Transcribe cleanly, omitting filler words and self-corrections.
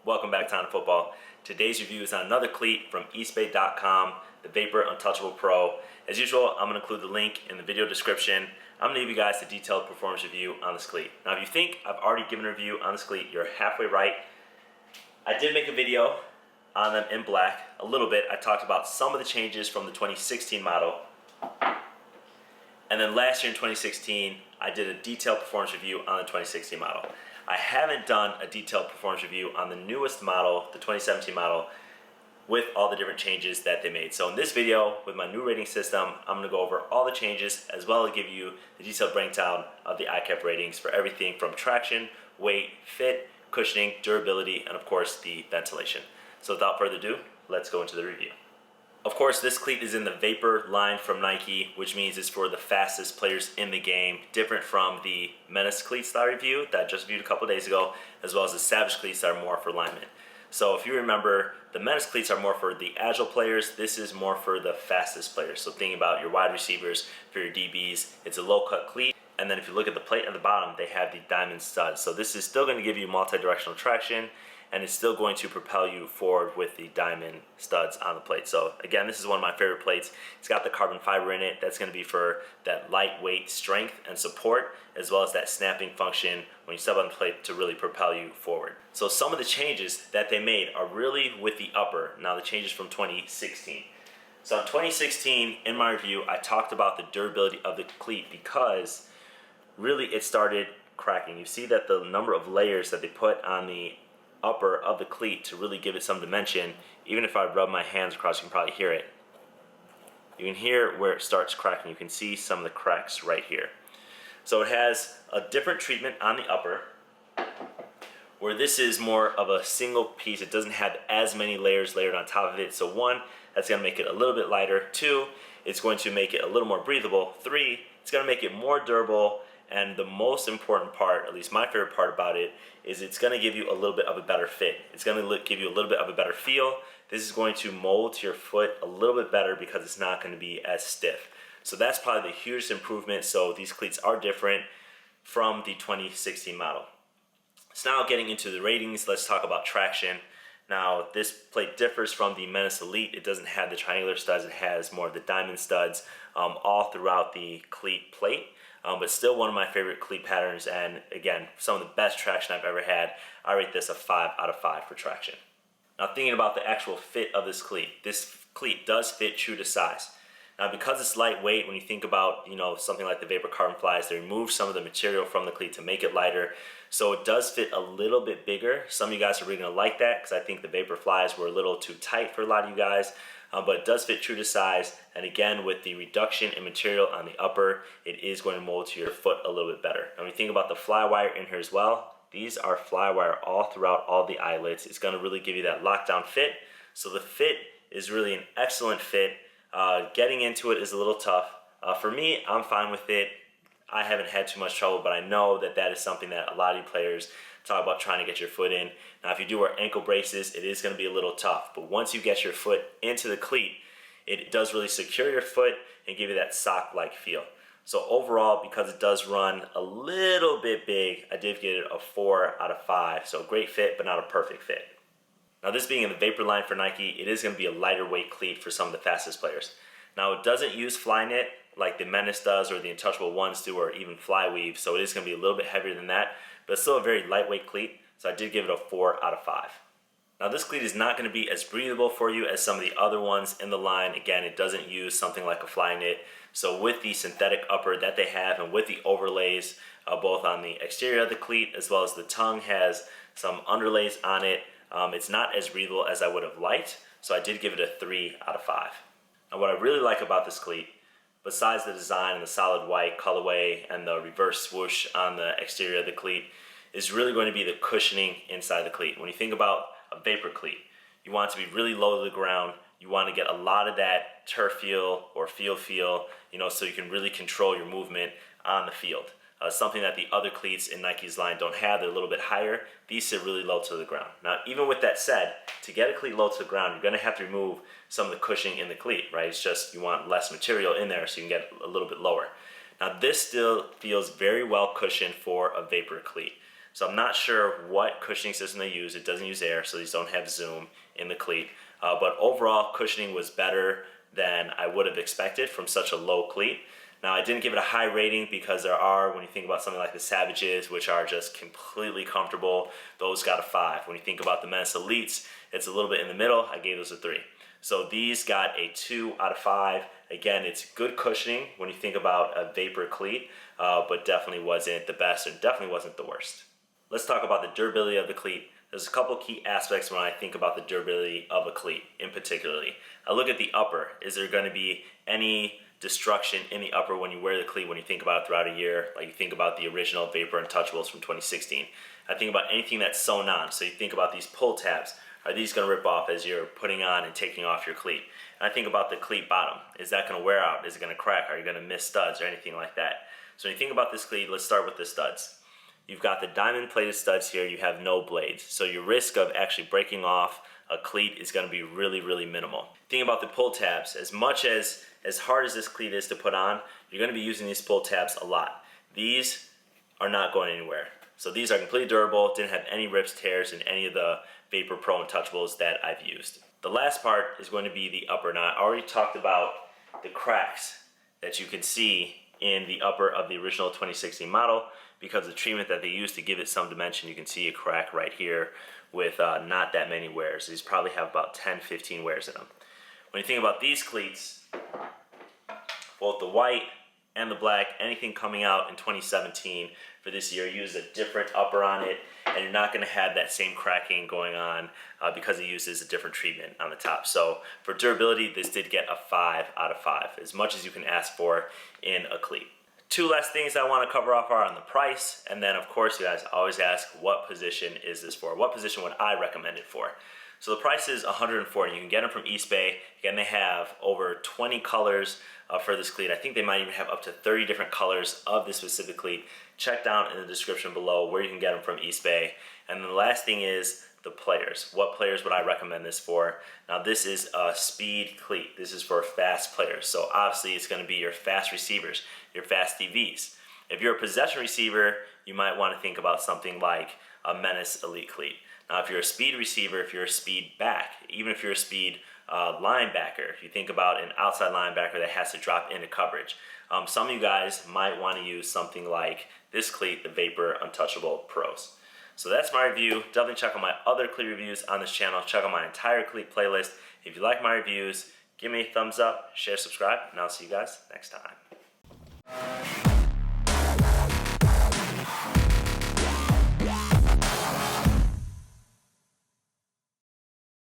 Welcome back to On Football. Today's review is on another cleat from eastbay.com, the Vapor Untouchable Pro. As usual, I'm going to include the link in the video description. I'm going to give you guys a detailed performance review on this cleat. Now, if you think I've already given a review on this cleat, you're halfway right. I did make a video on them in black a little bit. I talked about some of the changes from the 2016 model. And then last year in 2016, I did a detailed performance review on the 2016 model. I haven't done a detailed performance review on the newest model, the 2017 model, with all the different changes that they made. So in this video, with my new rating system, I'm gonna go over all the changes as well as give you the detailed breakdown of the IKF ratings for everything from traction, weight, fit, cushioning, durability, and of course the ventilation. So without further ado, let's go into the review. Of course, this cleat is in the Vapor line from Nike, which means it's for the fastest players in the game, different from the Menace cleats that I reviewed, that I just reviewed a couple days ago, as well as the Savage cleats that are more for linemen. So if you remember, the Menace cleats are more for the agile players. This is more for the fastest players. So thinking about your wide receivers, for your DBs, it's a low-cut cleat. And then if you look at the plate at the bottom, they have the diamond studs. So this is still going to give you multi-directional traction, and it's still going to propel you forward with the diamond studs on the plate. So again, this is one of my favorite plates. It's got the carbon fiber in it. That's going to be for that lightweight strength and support, as well as that snapping function when you step on the plate to really propel you forward. So some of the changes that they made are really with the upper. Now the changes from 2016. So in 2016, in my review, I talked about the durability of the cleat because really it started cracking. You see that the number of layers that they put on the upper of the cleat to really give it some dimension. Even if I rub my hands across, you can probably hear it. You can hear where it starts cracking. You can see some of the cracks right here. So it has a different treatment on the upper, where this is more of a single piece. It doesn't have as many layers layered on top of it. So one, that's going to make it a little bit lighter. Two, it's going to make it a little more breathable. Three, it's going to make it more durable. And the most important part, at least my favorite part about it, is it's going to give you a little bit of a better fit. It's going to give you a little bit of a better feel. This is going to mold to your foot a little bit better because it's not going to be as stiff. So that's probably the hugest improvement. So these cleats are different from the 2016 model. So now getting into the ratings, let's talk about traction. Now this plate differs from the Menace Elite. It doesn't have the triangular studs. It has more of the diamond studs all throughout the cleat plate. But still one of my favorite cleat patterns, and again, some of the best traction I've ever had. I rate this a 5 out of 5 for traction. Now thinking about the actual fit of this cleat does fit true to size. Now because it's lightweight, when you think about something like the Vapor Carbon Flies, they remove some of the material from the cleat to make it lighter. So it does fit a little bit bigger. Some of you guys are really gonna like that because I think the Vapor Flies were a little too tight for a lot of you guys. But it does fit true to size, and again with the reduction in material on the upper, it is going to mold to your foot a little bit better. Now when you think about the fly wire in here as well, these are fly wire all throughout all the eyelets. It's going to really give you that lockdown fit. So the fit is really an excellent fit. Getting into it is a little tough. For me, I'm fine with it. I haven't had too much trouble, but I know that that is something that a lot of you players talk about trying to get your foot in. Now if you do wear ankle braces, it is going to be a little tough, but once you get your foot into the cleat, it does really secure your foot and give you that sock-like feel. So overall, because it does run a little bit big, I did get it a 4 out of 5. So great fit, but not a perfect fit. Now this being in the Vapor line for Nike, it is going to be a lighter weight cleat for some of the fastest players. Now it doesn't use fly knit like the Menace does or the Untouchable ones do, or even fly weave, so it is going to be a little bit heavier than that, but it's still a very lightweight cleat, so I did give it a 4 out of 5. Now this cleat is not going to be as breathable for you as some of the other ones in the line. Again, it doesn't use something like a fly knit, so with the synthetic upper that they have and with the overlays both on the exterior of the cleat as well as the tongue has some underlays on it, it's not as breathable as I would have liked, so I did give it a 3 out of 5. Now what I really like about this cleat, besides the design and the solid white colorway and the reverse swoosh on the exterior of the cleat, is really going to be the cushioning inside the cleat. When you think about a Vapor cleat, you want it to be really low to the ground. You want to get a lot of that turf feel or field feel, so you can really control your movement on the field. Something that the other cleats in Nike's line don't have. They're a little bit higher. These sit really low to the ground. Now, even with that said, to get a cleat low to the ground, you're going to have to remove some of the cushioning in the cleat, right? It's just you want less material in there so you can get a little bit lower. Now, this still feels very well cushioned for a Vapor cleat. So I'm not sure what cushioning system they use. It doesn't use air, so these don't have zoom in the cleat. But overall, cushioning was better than I would have expected from such a low cleat. Now, I didn't give it a high rating because there are, when you think about something like the Savages, which are just completely comfortable, those got a 5. When you think about the Menace Elites, it's a little bit in the middle. I gave those a 3. So these got a 2 out of 5. Again, it's good cushioning when you think about a Vapor cleat, but definitely wasn't the best and definitely wasn't the worst. Let's talk about the durability of the cleat. There's a couple key aspects when I think about the durability of a cleat in particularly. I look at the upper. Is there going to be any destruction in the upper when you wear the cleat when you think about it throughout a year? Like you think about the original Vapor Untouchables from 2016. I think about anything that's sewn on. So you think about these pull tabs. Are these going to rip off as you're putting on and taking off your cleat? And I think about the cleat bottom. Is that going to wear out? Is it going to crack? Are you going to miss studs or anything like that? So when you think about this cleat, let's start with the studs. You've got the diamond plated studs here. You have no blades. So your risk of actually breaking off a cleat is going to be really, really minimal. Think about the pull tabs. As hard as this cleat is to put on, you're going to be using these pull tabs a lot. These are not going anywhere. So these are completely durable, didn't have any rips, tears in any of the Vapor Pro Untouchables that I've used. The last part is going to be the upper. Now, I already talked about the cracks that you can see in the upper of the original 2016 model because of the treatment that they used to give it some dimension. You can see a crack right here with not that many wears. These probably have about 10, 15 wears in them. When you think about these cleats, both the white and the black, anything coming out in 2017 for this year, use a different upper on it, and you're not going to have that same cracking going on because it uses a different treatment on the top. So for durability, this did get a 5 out of 5, as much as you can ask for in a cleat. Two last things I want to cover off are on the price, and then of course you guys always ask, what position is this for? What position would I recommend it for? So the price is $140. You can get them from eBay. Again, they have over 20 colors for this cleat. I think they might even have up to 30 different colors of this specific cleat. Check down in the description below where you can get them from eBay. And then the last thing is the players. What players would I recommend this for? Now this is a speed cleat. This is for fast players. So obviously it's going to be your fast receivers, your fast DVs. If you're a possession receiver, you might want to think about something like a Menace Elite cleat. Now if you're a speed receiver, if you're a speed back, even if you're a speed linebacker, if you think about an outside linebacker that has to drop into coverage, some of you guys might want to use something like this cleat, the Vapor Untouchable Pros. So that's my review. Definitely check out my other cleat reviews on this channel. Check out my entire cleat playlist. If you like my reviews, give me a thumbs up, share, subscribe, and I'll see you guys next time.